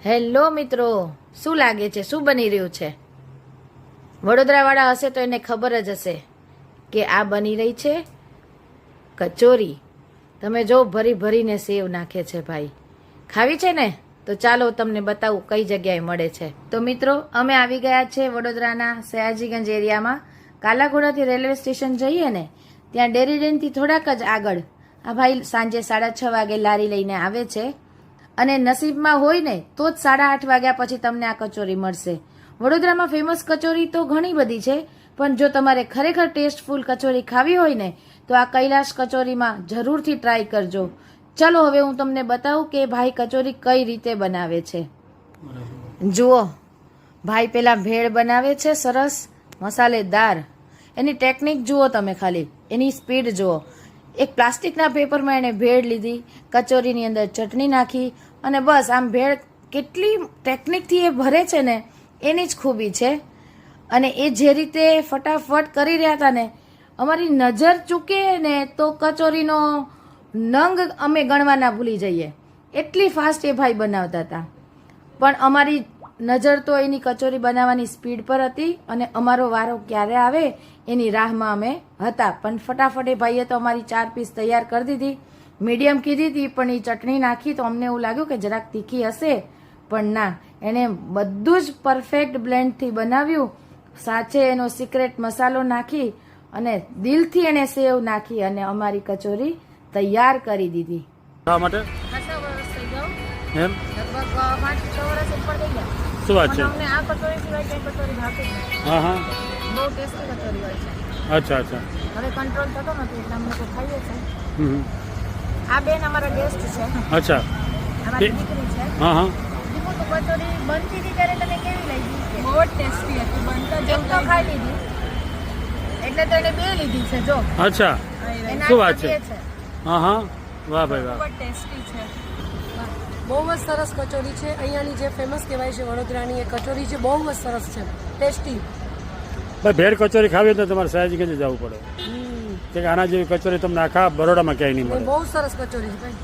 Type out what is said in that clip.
Hello મિત્રો, શું લાગે છે? શું બની રહ્યું છે? વડોદરાવાળા હશે તો એને ખબર જ હશે કે આ બની રહી છે કચોરી. તમે જો ભરી ભરીને સેવ નાખે છે ભાઈ. ખાવી છે ને? તો ચાલો તમને બતાવું કઈ જગ્યાએ મળે છે. તો મિત્રો, અમે આવી ગયા છે વડોદરાના સયાજીગંજ એરિયામાં. કાલાઘોડાથી રેલવે સ્ટેશન જઈએ ને ત્યાં ડેરીડેનથી થોડાક જ આગળ આ ભાઈ સાંજે 6:30 વાગે લારી લઈને આવે છે અને નસીબમાં હોય ને તો જ 8:30 વાગ્યા પછી તમને આ કચોરી મળશે. વડોદરામાં ફેમસ કચોરી તો ઘણી બધી છે, પણ જો તમારે ખરેખર ટેસ્ટફુલ કચોરી ખાવી હોય ને તો આ કૈલાશ કચોરીમાં જરૂરથી ટ્રાય કરજો. ચલો હવે હું તમને બતાવું કે ભાઈ કચોરી કઈ રીતે બનાવે છે. જુઓ, ભાઈ પેલા ભેળ બનાવે છે સરસ મસાલેદાર. એની ટેકનિક જુઓ તમે, ખાલી એની સ્પીડ જુઓ. એક પ્લાસ્ટિકના પેપરમાં એને ભેળ લીધી, કચોરીની અંદર ચટણી નાખી અને બસ આમ ભેળ કેટલી ટેકનિકથી એ ભરે છે ને એની જ ખૂબી છે. અને એ જે રીતે ફટાફટ કરી રહ્યા હતા ને, અમારી નજર ચૂકે ને તો કચોરીનો નંગ અમે ગણવાના ભૂલી જઈએ, એટલી ફાસ્ટ એ ભાઈ બનાવતા હતા. પણ અમારી નજર તો એની કચોરી બનાવવાની સ્પીડ પર હતી અને અમારો વારો ક્યારે આવે એની રાહમાં અમે હતા. પણ ફટાફટ એ ભાઈએ તો અમારી 4 પીસ તૈયાર કરી દીધી. મીડિયમ કીધી હતી પણ એ ચટણી નાખી તો અમને એવું લાગ્યું કે જરાક તીખી હશે, પણ ના, એને બધું જ પરફેક્ટ બ્લેન્ડથી બનાવ્યું. સાચે એનો સિક્રેટ મસાલો નાખી અને દિલથી એને સેવ નાખી અને અમારી કચોરી તૈયાર કરી દીધી. ખાવા માટે એમ શું વાત છે? આ કચોરી સિવાય કઈ કચોરી ભાવતી જ નથી. હા હા, બહુ ટેસ્ટી કચોરી હોય છે. અચ્છા અચ્છા. હવે કંટ્રોલ થતો નથી એટલે અમે લોકો ખાઈએ છીએ. હમ. આ બેન અમારા ગેસ્ટ છે, અચ્છા. અમારી દીકરી છે. હા હા. દીકુ તો કચોરી બનતી હતી ત્યારે તમે કેવી લાગી? બહુ ટેસ્ટી હતી. બનતા એક તો ખાઈ લીધી એટલે તો એને 2 લીધી છે. જો અચ્છા, એના શું વાત બે છે? હા હા, વાહ ભાઈ વાહ. બહુ ટેસ્ટી છે. બહુ જ સરસ કચોરી છે. અહીંયાની જે ફેમસ કહેવાય છે વડોદરાની એ કચોરી છે, બહુ જ સરસ છે, ટેસ્ટી. ભાઈ ભેળ કચોરી ખાવી હોય તો તમારે સયાજીગંજ જવું પડે, કે આના જેવી કચોરી તમને આખા બરોડામાં ક્યાંય નહીં મળે. બહુ સરસ કચોરી છે ભાઈ.